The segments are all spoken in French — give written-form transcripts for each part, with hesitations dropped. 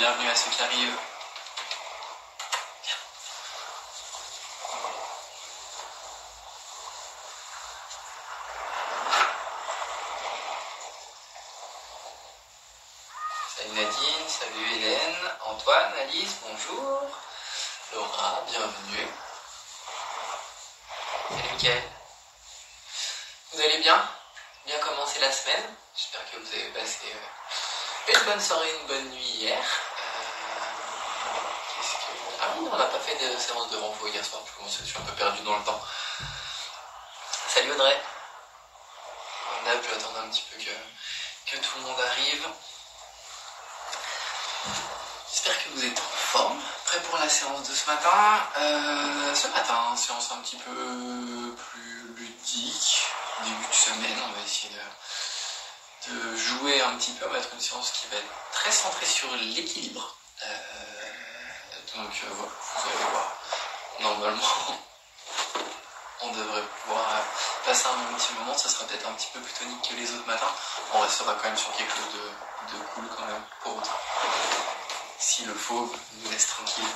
bienvenue à ceux qui arrivent. Salut Nadine, salut Hélène, Antoine, Alice, bonjour. Laura, bienvenue. Salut Mickaël. Vous allez bien? Bien commencé la semaine? J'espère que vous avez passé une bonne soirée, une bonne nuit hier. Ah oui, on n'a pas fait de séance de renfort hier soir, je suis un peu perdu dans le temps. Salut Audrey. Comme d'hab, je vais attendre un petit peu que tout le monde arrive. J'espère que vous êtes en forme, prêt pour la séance de ce matin. Séance un petit peu plus ludique, début de semaine, on va essayer de jouer un petit peu, on va être une séance qui va être très centrée sur l'équilibre. Donc voilà, vous allez voir, normalement on devrait pouvoir passer un petit moment, ça sera peut-être un petit peu plus tonique que les autres matins, on restera quand même sur quelque chose de cool quand même, pour autant. Si le fauve nous laisse tranquille.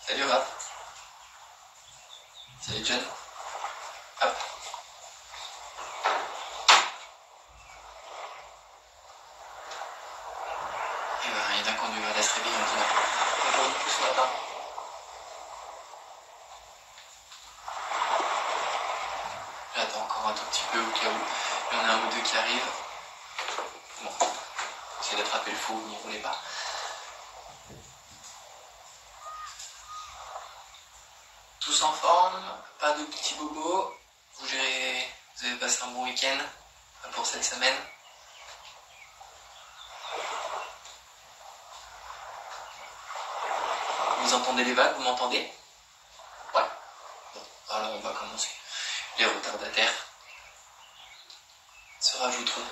Salut Rat. Salut John. Hop. Et ben, il y en a qu'on va laisser réveiller, on dit là. On va beaucoup ce matin. J'attends encore un tout petit peu au cas où il y en a un ou deux qui arrivent. Bon, essayez d'attraper le faux, n'y roulez pas. Tous en forme, pas de petits bobos. Vous avez passé un bon week-end pour cette semaine. Vous entendez les vagues, vous m'entendez? Ouais. Bon, alors on va commencer. Les retardataires se rajouteront.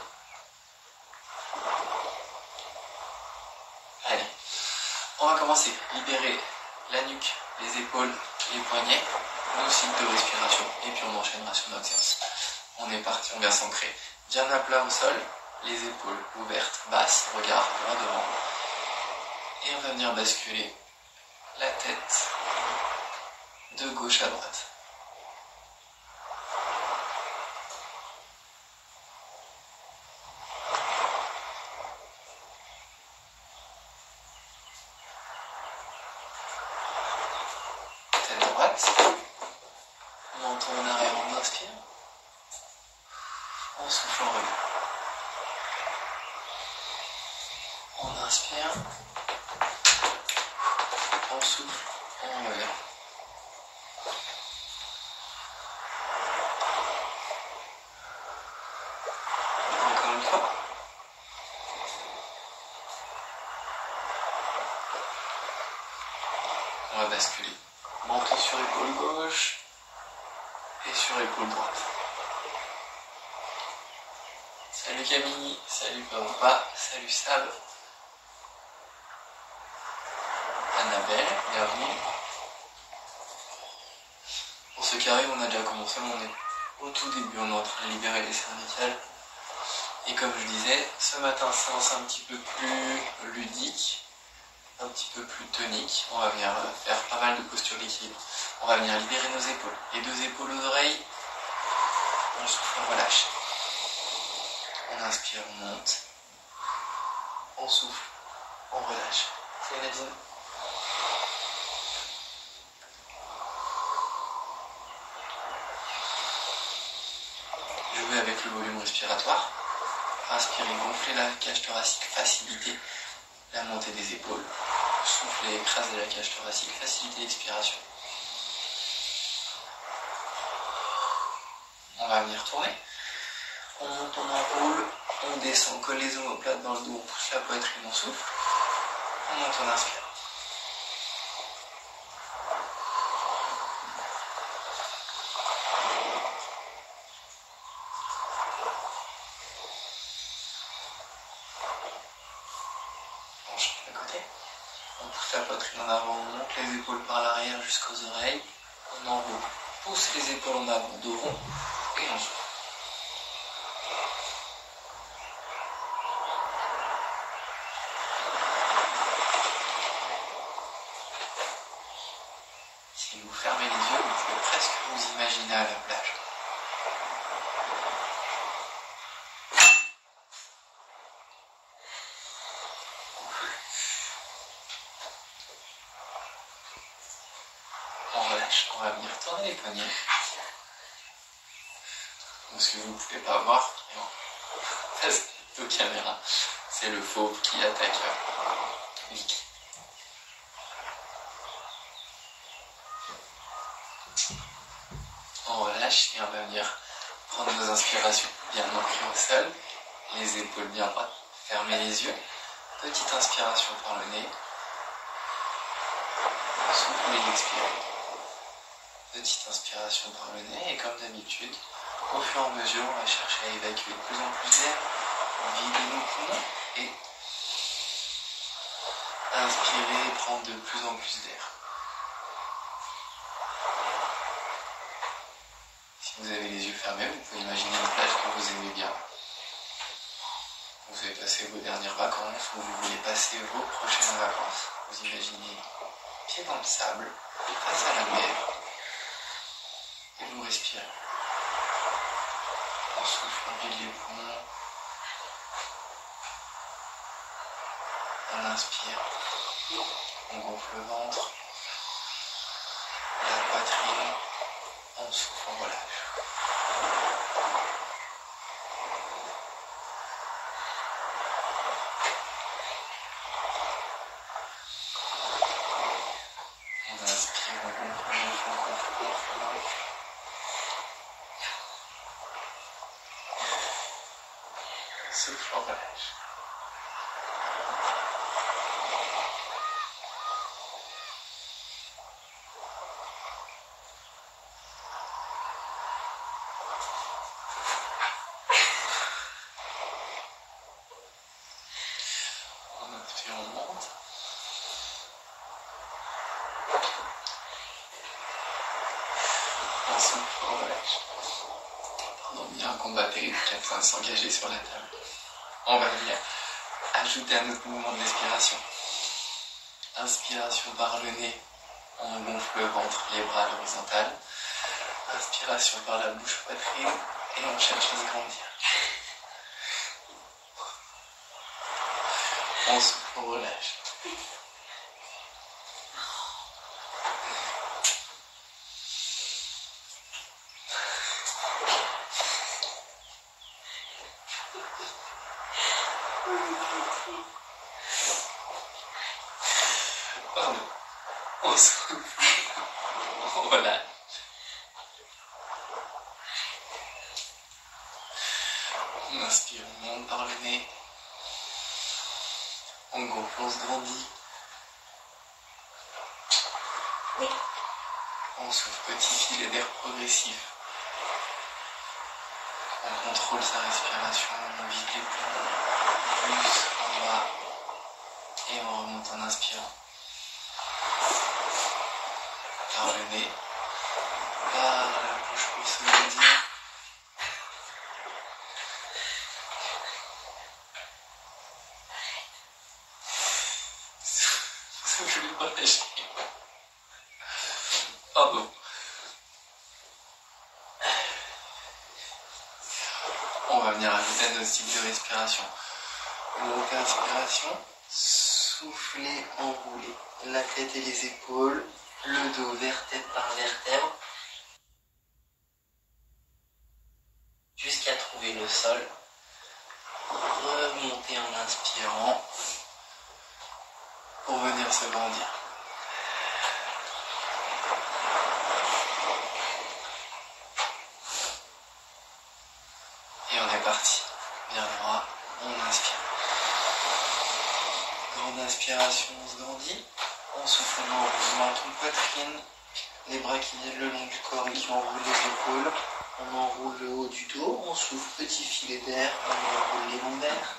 Allez, on va commencer. Libérer la nuque, les épaules, les poignets, nos cycles de respiration, et puis on enchaînera sur notre séance. On est parti, on vient s'ancrer. Bien à plat au sol, les épaules ouvertes, basses, regard droit devant. Et on va venir basculer la tête de gauche à droite. Tête droite. Menton en arrière, on inspire. On souffle en relais. On inspire. On souffle, on relève. Encore une fois. On va basculer. Menton sur épaule gauche et sur épaule droite. Salut Camille, salut Papa, salut Sab. Annabelle, bienvenue. Pour ceux qui arrivent, on a déjà commencé, mais on est au tout début, on est en train de libérer les cervicales. Et comme je disais, ce matin, séance un petit peu plus ludique, un petit peu plus tonique. On va venir faire pas mal de postures d'équilibre. On va venir libérer nos épaules. Les deux épaules aux oreilles, on souffle, on relâche. On inspire, on monte. On souffle, on relâche. C'est Nadine. Jouer avec le volume respiratoire. Inspirez, gonflez la cage thoracique, facilitez la montée des épaules. Soufflez, écrasez la cage thoracique, facilitez l'expiration. On va venir tourner. On monte, on enroule, on descend, on colle les omoplates dans le dos, on pousse la poitrine, on souffle. On monte, on inspire. On pousse la poitrine en avant, on monte les épaules par l'arrière jusqu'aux oreilles. On enroule, pousse les épaules en avant, dos rond, et on souffle. Si vous fermez les yeux, vous pouvez presque vous imaginer à la plage. On relâche, on va venir tourner les poignets. Ce que vous ne pouvez pas voir, parce que aux caméras, c'est le fauve qui attaque Vicky. On relâche et on va venir prendre nos inspirations bien ancrées au sol, les épaules bien droites, fermez les yeux, petite inspiration par le nez, soufflez, expirez. Petite inspiration par le nez et comme d'habitude, au fur et à mesure, on va chercher à évacuer de plus en plus d'air, vider nos poumons et inspirer et prendre de plus en plus d'air. Si vous avez les yeux fermés, vous pouvez imaginer une plage que vous aimez bien. Vous avez passé vos dernières vacances ou vous voulez passer vos prochaines vacances. Vous imaginez pied dans le sable, face à la mer. Et vous respirez. On souffle, on vide les poumons. On inspire. On gonfle le ventre. La poitrine. On souffle, on relâche. On inspire, on gonfle, on gonfle. Souffle, on relâche. On inspire, on monte. On souffle, on relâche. Pardon, il y a un combat terrible qui est en train de s'engager sur la table. On va venir ajouter un autre mouvement de respiration. Inspiration par le nez, on gonfle le ventre, les bras à l'horizontale. Inspiration par la bouche, poitrine, et on cherche à se grandir. On souffle, on relâche. Pardon. On souffle, on relâche. On inspire, on monte par le nez. On gonfle, on se grandit. On souffle, petit filet d'air progressif. On contrôle sa respiration, on vide les poumons, plus en bas, et on remonte en inspirant. Par le nez, par la bouche pour se grandir. Je vais relâcher. Pardon. On va venir ajouter un autre type de respiration. Donc inspiration, souffler, enrouler la tête et les épaules, le dos vertèbre par vertèbre, jusqu'à trouver le sol. Remonter en inspirant pour venir se grandir. Et on est parti. Bien droit, on inspire. Grande inspiration, on se grandit. On souffle, on enroule menton, poitrine. Les bras qui viennent le long du corps et qui enroulent les épaules. On enroule le haut du dos. On souffle, petit filet d'air. On enroule les lombaires.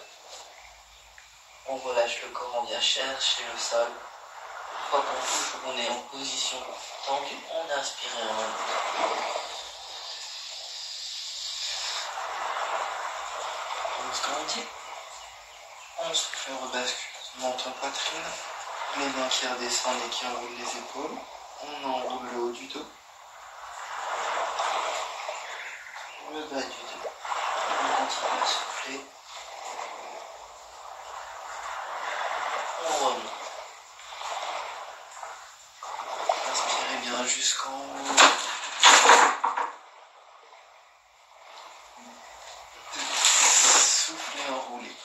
On relâche le corps, on vient chercher le sol. Une fois qu'on touche, on est en position tendue. On inspire et on remonte. On se grandit. On souffle, on rebascule. Menton, poitrine. Les mains qui redescendent et qui enroulent les épaules. On enroule le haut mains jusqu'en haut. Soufflez, enroulez.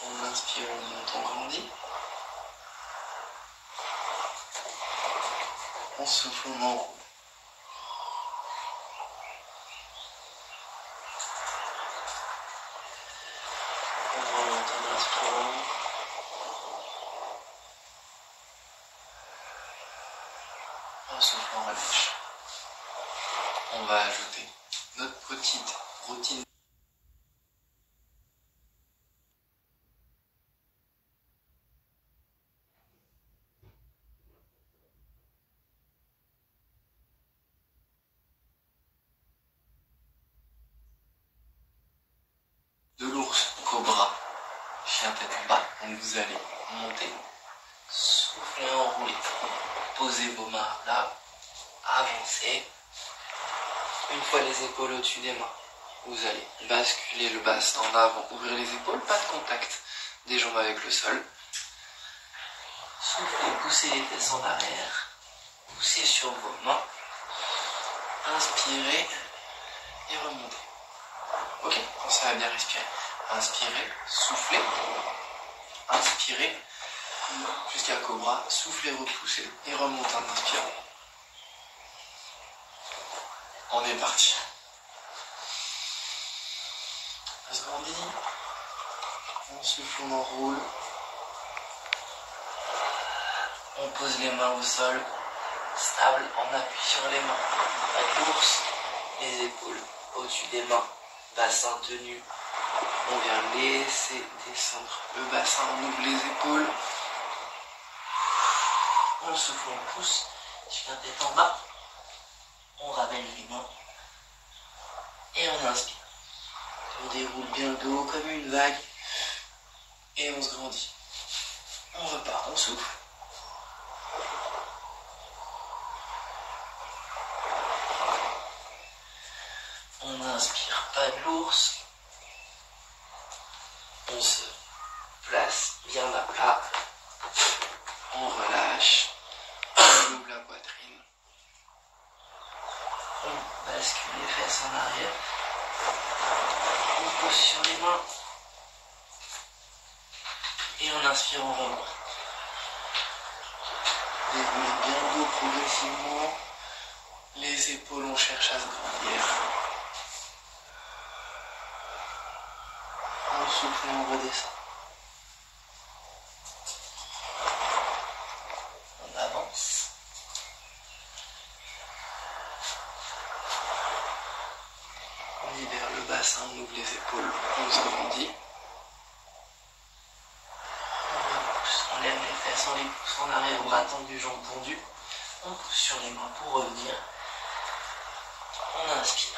On inspire, on monte, on grandit. On souffle, on enroule. On remonte en inspirant. On souffle, on relâche. On va ajouter notre petite routine. De l'ours, cobra, chien tête en bas. Donc vous allez monter, souffler, enrouler. Posez vos mains là, avancez. Une fois les épaules au-dessus des mains, vous allez basculer le bassin en avant, ouvrir les épaules, pas de contact des jambes avec le sol. Soufflez, poussez les fesses en arrière, poussez sur vos mains. Inspirez et remontez. Ok, pensez à bien respirer. Inspirez, soufflez, inspirez jusqu'à cobra, soufflez, repoussez et remontez en inspirant. On est parti. On se grandit, on souffle, on enroule. On pose les mains au sol, stable, en appui sur les mains. Avec l'ours, les épaules au-dessus des mains, bassin tenu. On vient laisser descendre le bassin, on ouvre les épaules. On souffle, on pousse, chien tête en bas. On ramène les mains et on inspire. On déroule bien le dos comme une vague et on se grandit. On repart, on souffle. On inspire, pas de l'ours. On se place bien à plat. On relâche. On ouvre la poitrine. On bascule les fesses en arrière. On pose sur les mains. Et on inspire, on remonte. Déroulez bien le dos progressivement. Les épaules, on cherche à se grandir. On souffle et on redescend. On avance. On libère le bassin, on ouvre les épaules, on se grandit. On lève les fesses, on les pousse en arrière, bras tendus, jambes tendues. On pousse sur les mains pour revenir. On inspire.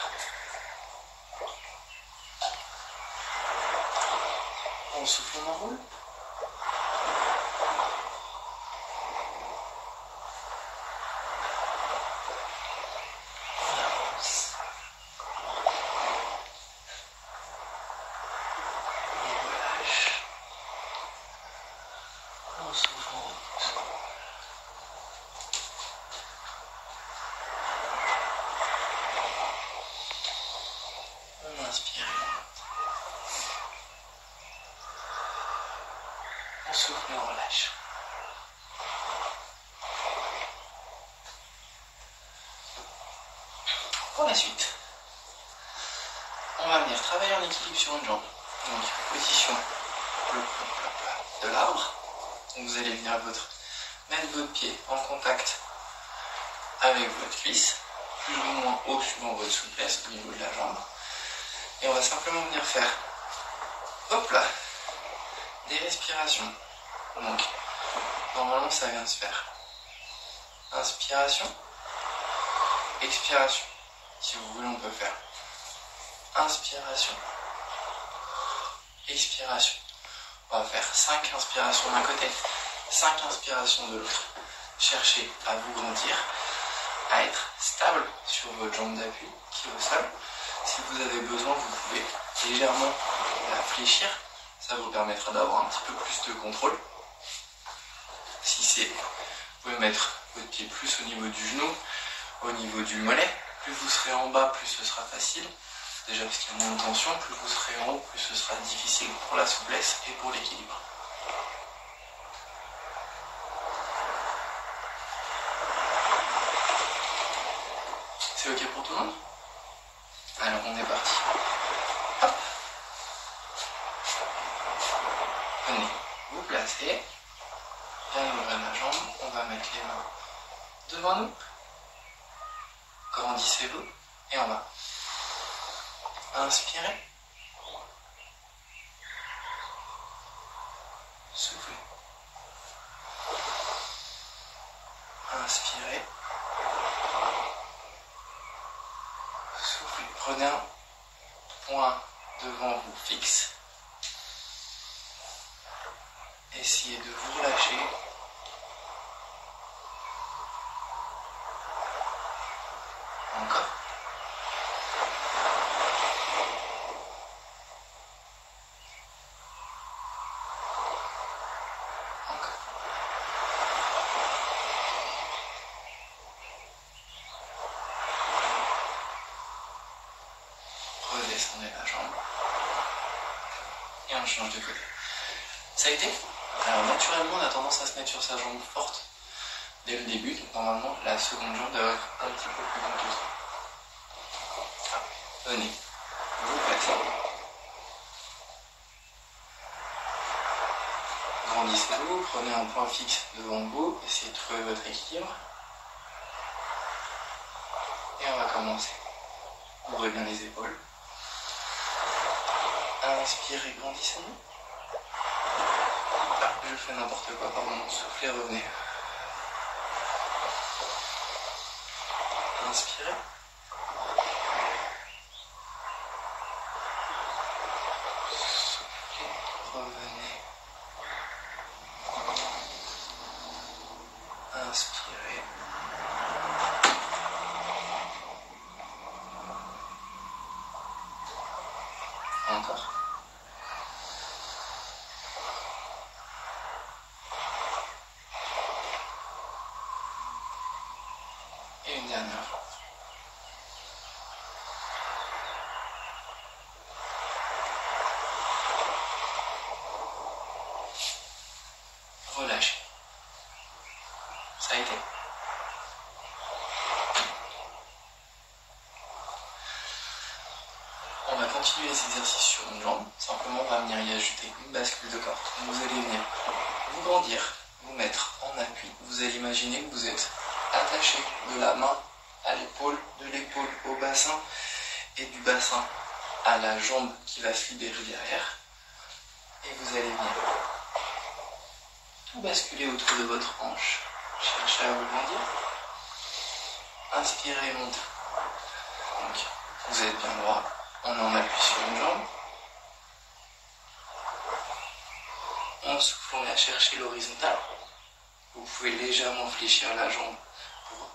On souffle, on enroule. On avance. On relâche. On souffle, on repousse. On inspire. On souffle et on relâche. Pour la suite, on va venir travailler en équilibre sur une jambe. Donc, position de l'arbre. Donc, vous allez venir mettre votre pied en contact avec votre cuisse, plus ou moins haut suivant votre souplesse au niveau de la jambe. Et on va simplement venir faire, hop là, des respirations. Donc, normalement, ça vient de se faire. Inspiration, expiration. Si vous voulez, on peut faire inspiration, expiration. On va faire 5 inspirations d'un côté, 5 inspirations de l'autre. Cherchez à vous grandir, à être stable sur votre jambe d'appui qui est au sol. Si vous avez besoin, vous pouvez légèrement la fléchir. Ça vous permettra d'avoir un petit peu plus de contrôle. Si c'est, vous pouvez mettre votre pied plus au niveau du genou, au niveau du mollet. Plus vous serez en bas, plus ce sera facile. Déjà parce qu'il y a moins de tension, plus vous serez en haut, plus ce sera difficile pour la souplesse et pour l'équilibre. C'est ok pour tout le monde? Alors on est parti. Hop. Venez, vous placez. Bien ouvrir la jambe. On va mettre les mains devant nous. Grandissez-vous. Et on va inspirer. Soufflez. Inspirez. Soufflez. Prenez un point devant vous fixe. Essayez de vous relâcher. Encore. Encore. Redescendez la jambe. Et on change de côté. Ça a été? Alors naturellement on a tendance à se mettre sur sa jambe forte dès le début, donc normalement la seconde jambe doit être un petit peu plus longue que ça. Venez, vous placez. Grandissez-vous, prenez un point fixe devant vous, essayez de trouver votre équilibre. Et on va commencer. Ouvrez bien les épaules. Inspirez, grandissez-vous. Ah, je fais n'importe quoi, pardon, soufflez, revenez. Inspirez. Soufflez, revenez. Inspirez. Encore. Et une dernière fois. Relâchez. Ça a été? On va continuer les exercices sur une jambe. Simplement, on va venir y ajouter une bascule de corps. Vous allez venir vous grandir, vous mettre en appui. Vous allez imaginer que vous êtes attaché de la main à l'épaule, de l'épaule au bassin et du bassin à la jambe qui va se libérer derrière. Et vous allez venir tout basculer autour de votre hanche. Cherchez à vous grandir. Inspirez et montez. Donc, vous êtes bien droit. On en appuie sur une jambe. On souffle, on vient chercher l'horizontale. Vous pouvez légèrement fléchir la jambe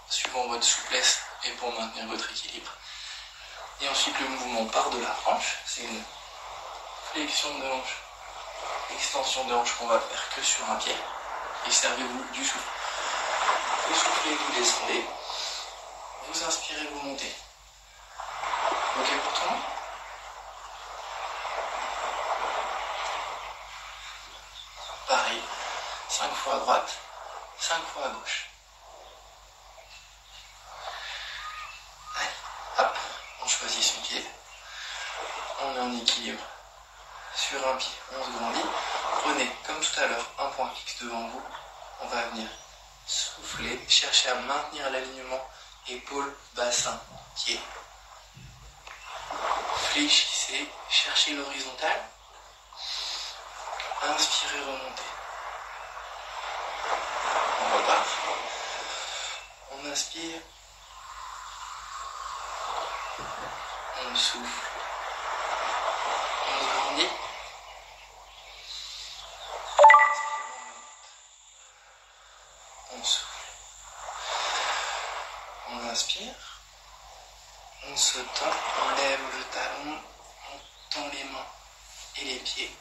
suivant votre souplesse et pour maintenir votre équilibre. Et ensuite le mouvement part de la hanche. C'est une flexion de hanche, extension de hanche qu'on va faire que sur un pied. Et servez-vous du souffle. Vous soufflez, vous descendez. Vous inspirez, vous montez. Ok pour tout le monde? Pareil, 5 fois à droite, 5 fois à gauche. Allez, hop, on choisit son pied. On est en équilibre sur un pied, on se grandit. Prenez, comme tout à l'heure, un point fixe devant vous. On va venir souffler, chercher à maintenir l'alignement épaule, bassin, pied. Fléchissez, cherchez l'horizontale. Inspirez, remontez. On repart. On inspire. On souffle. On se grandit. On souffle. On inspire. On se tend. On lève le talon. On tend les mains. et les pieds.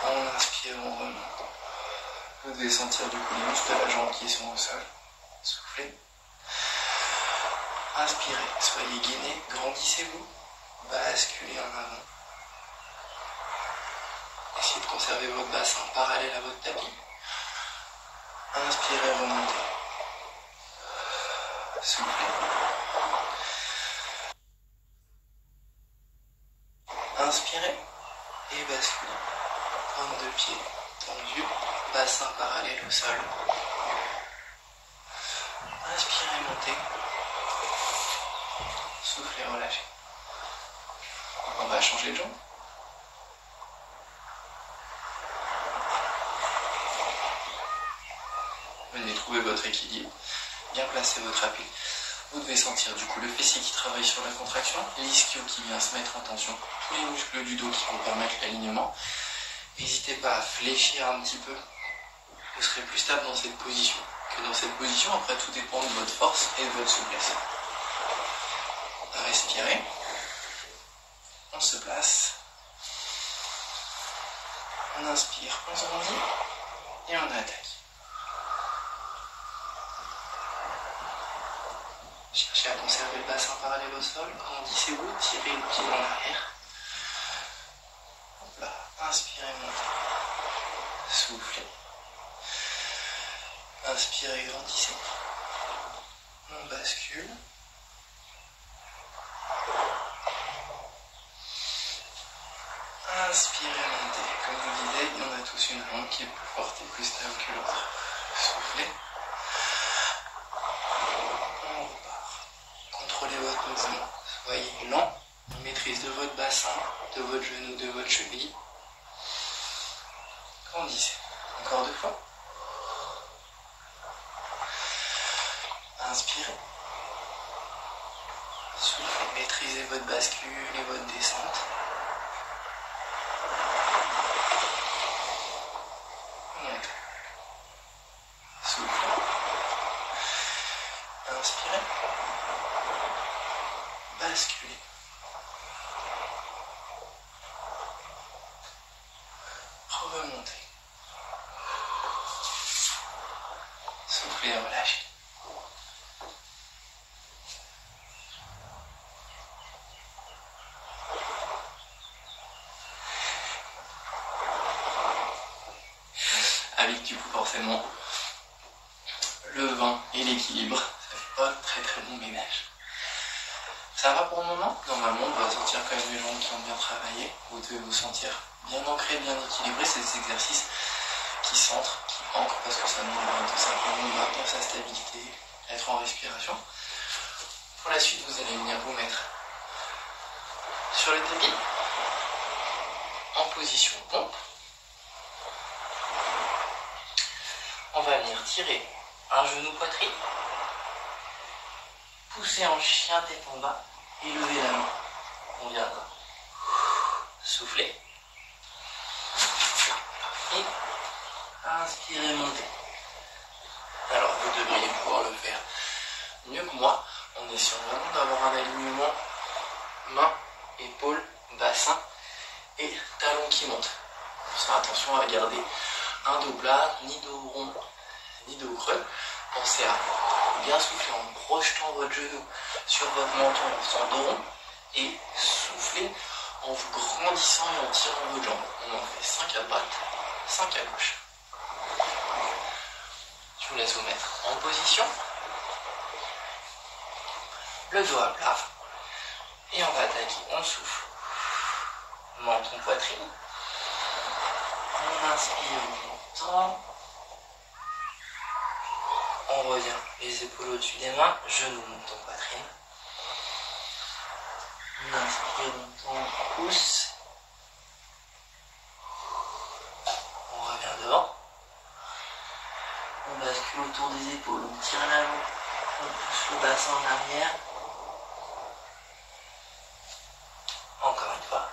On inspire, on remonte. Vous devez sentir du coup les muscles de la jambe qui sont au sol. Soufflez. Inspirez, soyez gainés, grandissez-vous. Basculez en avant. Essayez de conserver votre bassin parallèle à votre tapis. Inspirez, remontez. Soufflez. Inspirez et basculez. Pointe de pied tendue, bassin parallèle au sol. Inspirez, montez. Soufflez, relâchez. On va changer de jambe. Venez trouver votre équilibre. Bien placer votre appui. Vous devez sentir du coup le fessier qui travaille sur la contraction, l'ischio qui vient se mettre en tension, tous les muscles du dos qui vont permettre l'alignement. N'hésitez pas à fléchir un petit peu. Vous serez plus stable dans cette position que dans cette position. Après, tout dépend de votre force et de votre souplesse. Respirez. On se place. On inspire, on se grandit et on attaque. Cherchez à conserver le bassin parallèle au sol. Grandissez-vous, tirez le pied en arrière. Hop là, inspirez, montez. Soufflez. Inspirez, grandissez. On bascule. Inspirez, montez. Comme je vous disais, il y en a tous une langue qui est plus forte et plus stable que l'autre. Soufflez. On repart. Contrôlez votre mouvement. Soyez lent. Maîtrise de votre bassin, de votre genou, de votre cheville. Grandissez. Encore 2 fois. Inspirez. Soufflez. Maîtrisez votre bascule et votre descente. Montez. Soufflez. Inspirez. Basculez. Remontez. Soufflez, relâchez. Avec du coup forcément le vin et l'équilibre, ça fait pas très très bon ménage. Ça va pour le moment. Normalement, on va sentir quand même les jambes qui ont bien travaillé. Vous devez vous sentir bien ancré, bien équilibré. C'est des exercices qui centrent, qui ancrent, parce que ça demande tout simplement de maintenir sa stabilité, être en respiration. Pour la suite, vous allez venir vous mettre sur le tapis, en position pompe. On va venir tirer un genou poitrine, pousser en chien tête en bas et lever la main. On viendra souffler et inspirer, monter. Alors vous devriez pouvoir le faire mieux que moi. On est sûr vraiment d'avoir un alignement main, épaule, bassin et talon qui monte. Pour ça, attention à garder un dos plat, ni dos rond, ni dos creux. Pensez à bien souffler en projetant votre genou sur votre menton en faisant dos rond et souffler en vous grandissant et en tirant vos jambes. On en fait 5 à droite, 5 à gauche. Je vous laisse vous mettre en position. Le dos à plat. Et on va attaquer. On souffle. Menton, poitrine. On inspire longtemps. On revient. Les épaules au-dessus des mains. Genoux, menton, poitrine. On inspire longtemps. On pousse. On revient devant. On bascule autour des épaules. On tire la langue. On pousse le bassin en arrière. Encore une fois.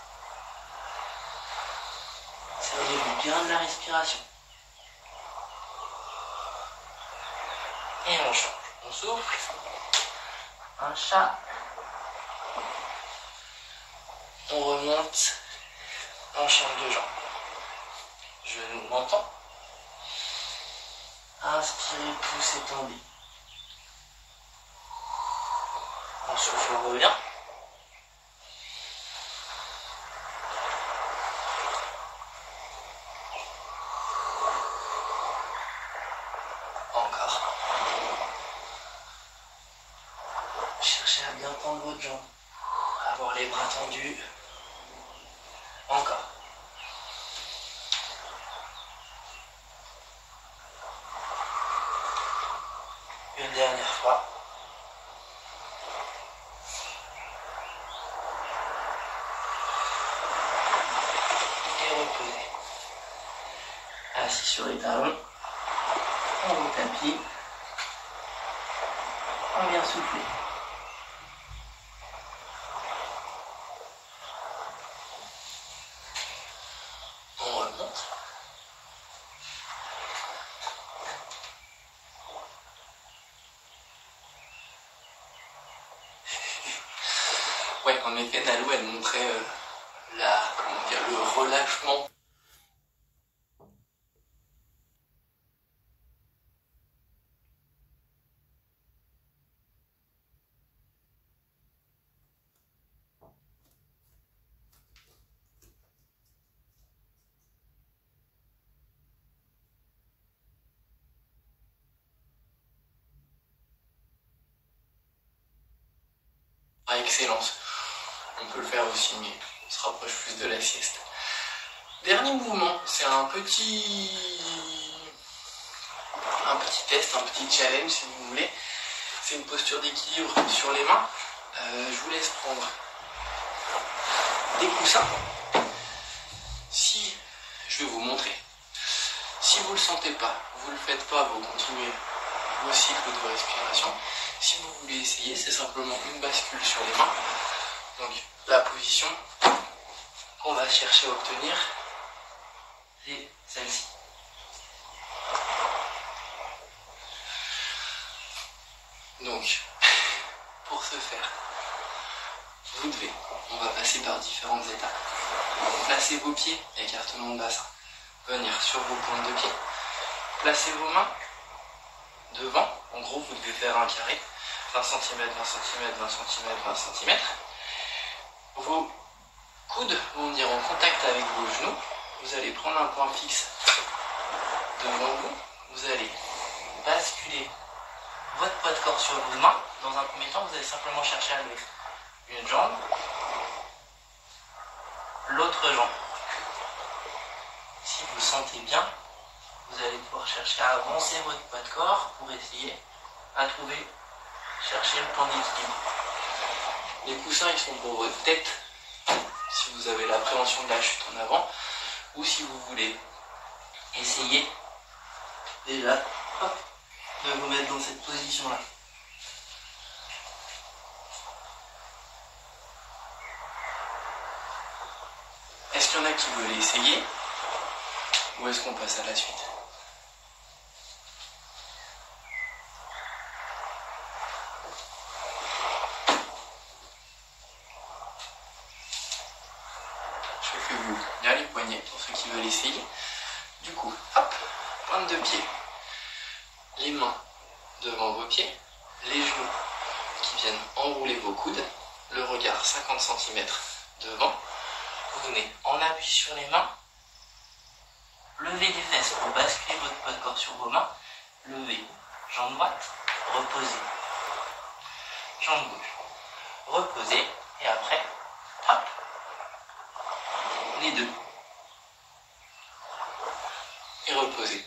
Servez-vous bien de la respiration. Et on change. On souffle. Un chat. On remonte, enchaîne de jambes. Genou menton. Inspirez, poussez, tendez. On souffle, on revient. Encore. Cherchez à bien tendre votre jambe. Avoir les bras tendus. Encore. Une dernière fois. Et reposez. Assis sur les talons. On vous tapis. On vient souffler. On remonte. Ouais, en effet, Nalou, elle montrait le relâchement. Par excellence. On peut le faire aussi, mais on se rapproche plus de la sieste. Dernier mouvement, c'est un petit test, un petit challenge si vous voulez. C'est une posture d'équilibre sur les mains. Je vous laisse prendre des coussins. Si, je vais vous montrer. Si vous ne le sentez pas, vous ne le faites pas, vous continuez vos cycles de respiration. Si vous voulez essayer, c'est simplement une bascule sur les mains. Donc la position qu'on va chercher à obtenir, c'est celle-ci. Donc, pour ce faire, on va passer par différentes étapes. Placez vos pieds, écartement de bassin. Venir sur vos pointes de pied. Placez vos mains devant. En gros, vous devez faire un carré. 20 cm, 20 cm, 20 cm, 20 cm. Vos coudes vont venir en contact avec vos genoux. Vous allez prendre un point fixe devant vous. Vous allez basculer votre poids de corps sur vos mains. Dans un premier temps, vous allez simplement chercher à lever une jambe, l'autre jambe. Si vous le sentez bien, vous allez pouvoir chercher à avancer votre poids de corps pour essayer à chercher le point d'équilibre. Les coussins, ils sont pour votre tête, si vous avez l'appréhension de la chute en avant, ou si vous voulez essayer déjà de vous mettre dans cette position-là. Est-ce qu'il y en a qui veulent essayer, ou est-ce qu'on passe à la suite? Je fais vous bien les poignets pour ceux qui veulent essayer. Du coup, hop, pointe de pied. Les mains devant vos pieds, les genoux qui viennent enrouler vos coudes, le regard 50 cm devant. Vous venez en appui sur les mains, levez les fesses pour basculer votre poids de corps sur vos mains, levez jambe droite, reposez, jambe gauche, reposez, et après, hop, les deux, et reposez.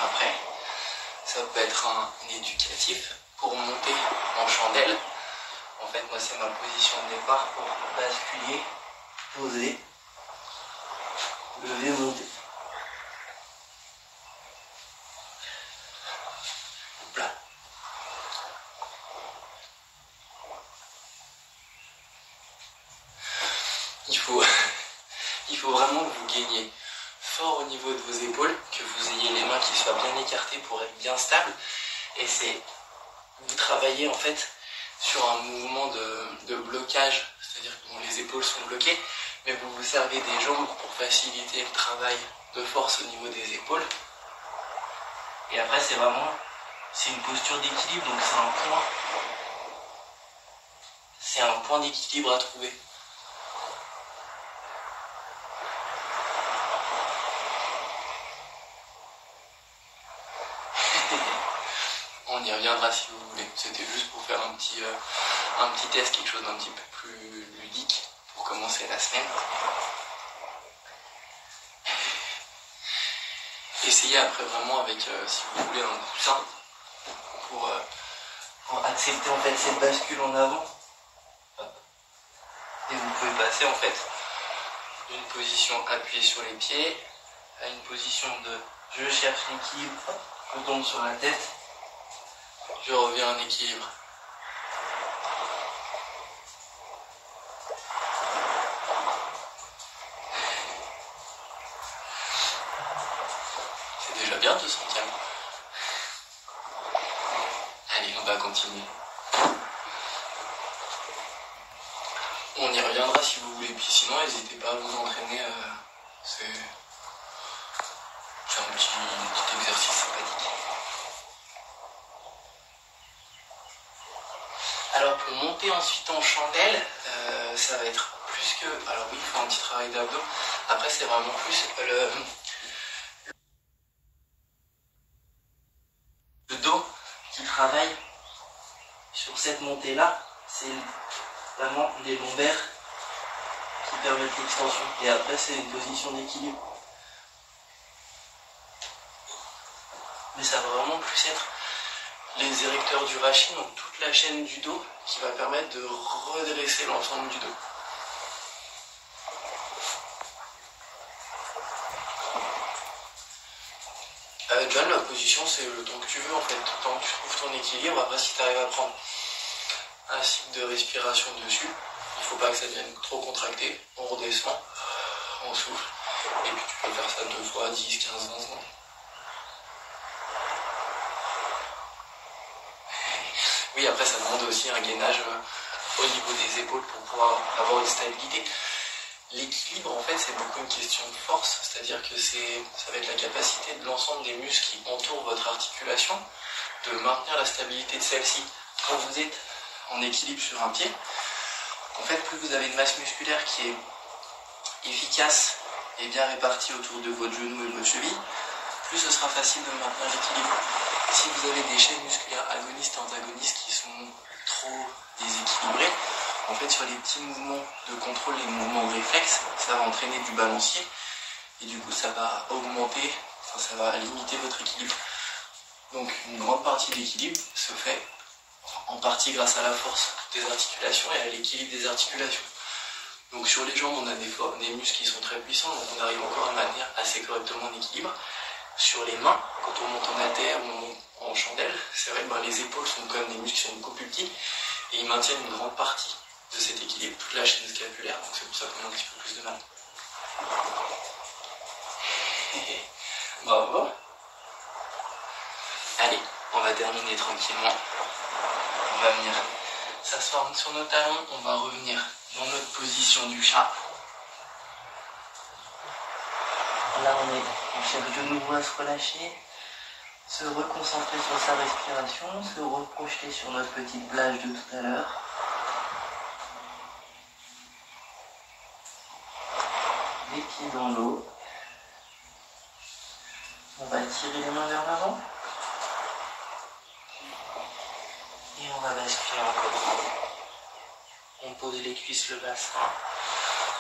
Après, ça peut être un éducatif pour monter en chandelle. En fait, moi, c'est ma position de départ pour basculer, poser, lever, monter. Hop là. il faut, il faut vraiment que vous gaigniez fort au niveau de vos épaules, que vous ayez les mains qui soient bien écartées pour être bien stables. Et c'est, vous travaillez en fait sur un mouvement de blocage, c'est-à-dire que les épaules sont bloquées, mais vous vous servez des jambes pour faciliter le travail de force au niveau des épaules. Et après c'est une posture d'équilibre, donc c'est un point d'équilibre à trouver. On y reviendra si vous voulez. C'était juste pour faire un petit test, quelque chose d'un petit peu plus ludique pour commencer la semaine. Essayez après vraiment avec, si vous voulez, un coussin pour accepter en fait cette bascule en avant. Et vous pouvez passer en fait d'une position appuyée sur les pieds à une position de je cherche l'équilibre, je tombe sur la tête, je reviens en équilibre. C'est déjà bien de se sentir. Allez, on va continuer. On y reviendra si vous voulez, puis sinon n'hésitez pas à vous entraîner, c'est un petit exercice sympathique. Alors pour monter ensuite en chandelle, ça va être plus que... Alors oui, il faut un petit travail d'abdos. Après c'est vraiment plus le dos qui travaille sur cette montée-là. C'est vraiment les lombaires qui permettent l'extension. Et après c'est une position d'équilibre. Mais ça va vraiment plus être les érecteurs du rachis, donc toute la chaîne du dos, qui va permettre de redresser l'ensemble du dos. John, la position c'est le temps que tu veux en fait, tant que tu trouves ton équilibre. Après si tu arrives à prendre un cycle de respiration dessus, il ne faut pas que ça devienne trop contracté, on redescend, on souffle, et puis tu peux faire ça 2 fois, 10, 15, 20 secondes. Oui, après ça demande aussi un gainage au niveau des épaules pour pouvoir avoir une stabilité. L'équilibre, en fait, c'est beaucoup une question de force, c'est-à-dire que ça va être la capacité de l'ensemble des muscles qui entourent votre articulation de maintenir la stabilité de celle-ci. Quand vous êtes en équilibre sur un pied, en fait, plus vous avez une masse musculaire qui est efficace et bien répartie autour de votre genou et de votre cheville, plus ce sera facile de maintenir l'équilibre. Si vous avez des chaînes musculaires agonistes et antagonistes qui sont trop déséquilibrées, en fait sur les petits mouvements de contrôle, les mouvements réflexes, ça va entraîner du balancier et du coup ça va augmenter, ça va limiter votre équilibre. Donc une grande partie de l'équilibre se fait en partie grâce à la force des articulations et à l'équilibre des articulations. Donc sur les jambes on a des muscles qui sont très puissants, donc on arrive encore à maintenir assez correctement l'équilibre. Sur les mains, quand on monte en haltère ou en chandelle, c'est vrai que les épaules sont comme des muscles qui sont beaucoup plus petits et ils maintiennent une grande partie de cet équilibre, toute la chaîne scapulaire, donc c'est pour ça qu'on a un petit peu plus de mal. Bravo. Allez, on va terminer tranquillement. On va venir s'asseoir sur nos talons, on va revenir dans notre position du chat. Là on cherche de nouveau à se relâcher, se reconcentrer sur sa respiration, se reprojeter sur notre petite plage de tout à l'heure. Les pieds dans l'eau. On va tirer les mains vers l'avant. Et on va basculer encore. On pose les cuisses, le bassin.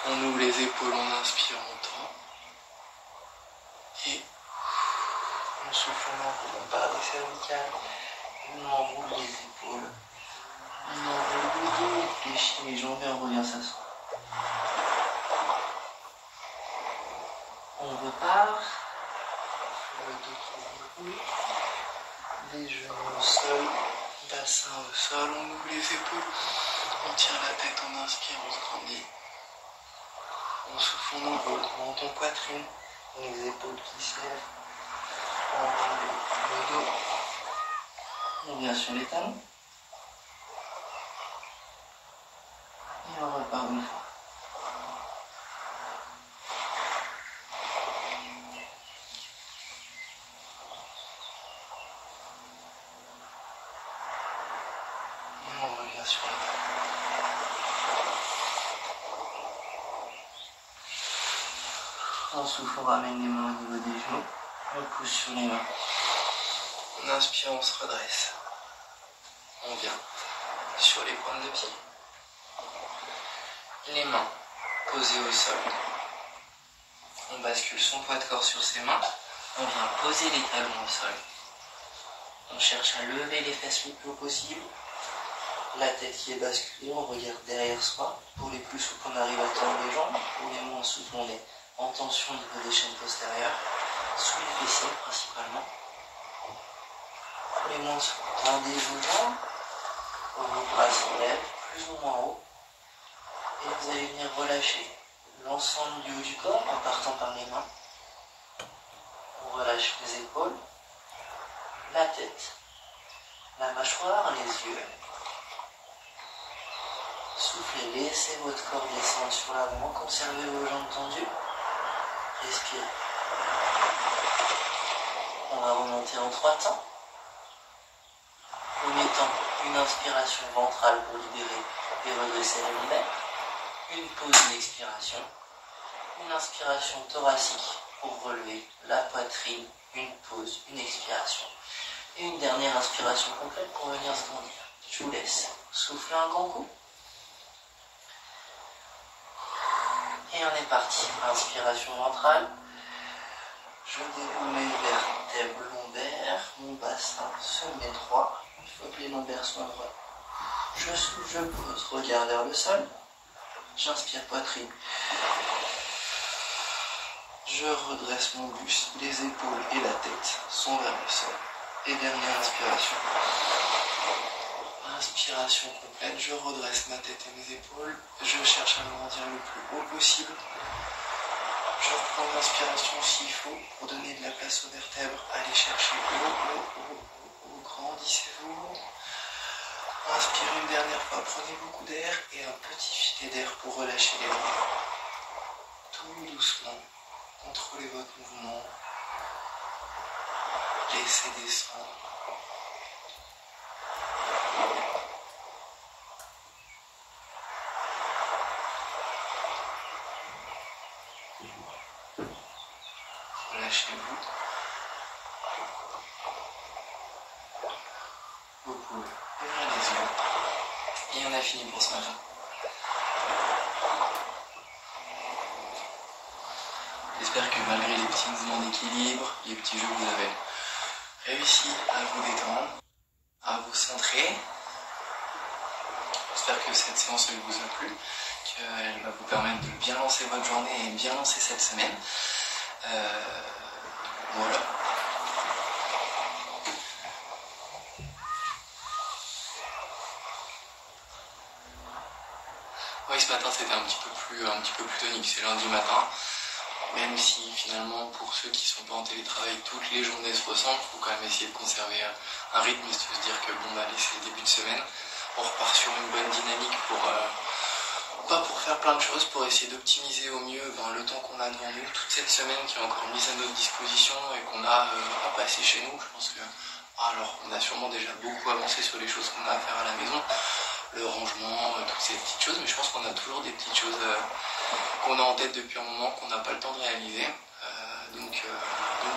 On ouvre les épaules, on inspire, on tend. Et on souffle, on part des cervicales. Et on enroule les épaules. On enroule le dos, on fléchit les jambes et on revient s'asseoir. On repart. Le dos qui roule. Les genoux au sol. Bassin au sol. On ouvre les épaules. On tire la tête, on inspire, on se grandit. On souffle, on enroule, menton, poitrine, les épaules qui se lèvent, on enroule le dos, on vient sur les talons, et on repart une fois. Et on revient sur les talons. On souffle, on ramène les mains au niveau des genoux, on pousse sur les mains. On inspire, on se redresse. On vient sur les pointes de pied. Les mains posées au sol. On bascule son poids de corps sur ses mains. On vient poser les talons au sol. On cherche à lever les fesses le plus possible. La tête qui est basculée, on regarde derrière soi. Pour les plus souples, on arrive à tendre les jambes. Pour les moins souples, on est en tension au niveau des chaînes postérieures, sous les fessiers principalement. Pour les moins souples, tendez vos jambes, vos bras s'enlèvent plus ou moins haut. Et vous allez venir relâcher l'ensemble du haut du corps en partant par les mains. On relâche les épaules, la tête, la mâchoire, les yeux. Soufflez, laissez votre corps descendre sur l'avant, conservez vos jambes tendues. Respirez. On va remonter en 3 temps. Premier temps, une inspiration ventrale pour libérer et redresser le lumbaire. Une pause, une expiration. Une inspiration thoracique pour relever la poitrine. Une pause, une expiration. Et une dernière inspiration complète pour venir se grandir. Je vous laisse souffler un grand coup. Et on est parti. Inspiration ventrale. Je déroule mes vertèbres lombaires. Mon bassin se met droit. Il faut que les lombaires soient droits. Je souffle, je pose. Regard vers le sol. J'inspire poitrine. Je redresse mon buste. Les épaules et la tête sont vers le sol. Et dernière inspiration. Inspiration complète, je redresse ma tête et mes épaules, je cherche à me grandir le plus haut possible. Je reprends l'inspiration s'il faut pour donner de la place aux vertèbres. Allez chercher haut, grandissez-vous. Inspirez une dernière fois, prenez beaucoup d'air et un petit filet d'air pour relâcher les bras. Tout doucement, contrôlez votre mouvement. Laissez descendre. Relâchez-vous. Vous pouvez ouvrir les yeux. Et on a fini pour ce matin. J'espère que malgré les petits mouvements d'équilibre, les petits jeux que vous avez réussi à vous détendre, à vous centrer. J'espère que cette séance elle vous a plu, qu'elle va vous permettre de bien lancer votre journée et bien lancer cette semaine. Voilà. Oui, ce matin c'était un petit peu plus tonique, c'est lundi matin. Même si finalement pour ceux qui ne sont pas en télétravail, toutes les journées se ressemblent, il faut quand même essayer de conserver un rythme et de se dire que bon bah allez, c'est le début de semaine. On repart sur une bonne dynamique pour faire plein de choses, pour essayer d'optimiser au mieux le temps qu'on a devant nous, toute cette semaine qui est encore mise à notre disposition et qu'on a à passer chez nous. Je pense que alors on a sûrement déjà beaucoup avancé sur les choses qu'on a à faire à la maison, le rangement, toutes ces petites choses, mais je pense qu'on a toujours des petites choses qu'on a en tête depuis un moment, qu'on n'a pas le temps de réaliser. Donc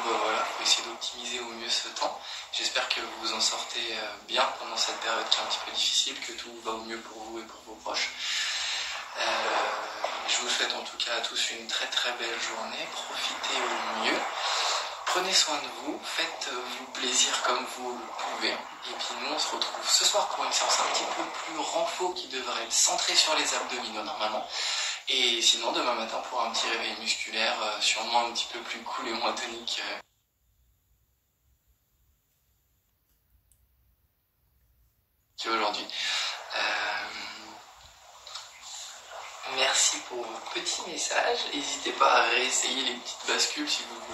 voilà, il faut essayer d'optimiser au mieux ce temps. J'espère que vous vous en sortez bien pendant cette période qui est un petit peu difficile, que tout va au mieux pour vous et pour vos proches. Je vous souhaite en tout cas à tous une très très belle journée, profitez au mieux, prenez soin de vous, faites-vous plaisir comme vous le pouvez, et puis nous on se retrouve ce soir pour une séance un petit peu plus renfo qui devrait être centrée sur les abdominaux normalement, et sinon demain matin pour un petit réveil musculaire, sûrement un petit peu plus cool et moins tonique qu'aujourd'hui. Merci merci pour vos petits messages. N'hésitez pas à réessayer les petites bascules si vous voulez.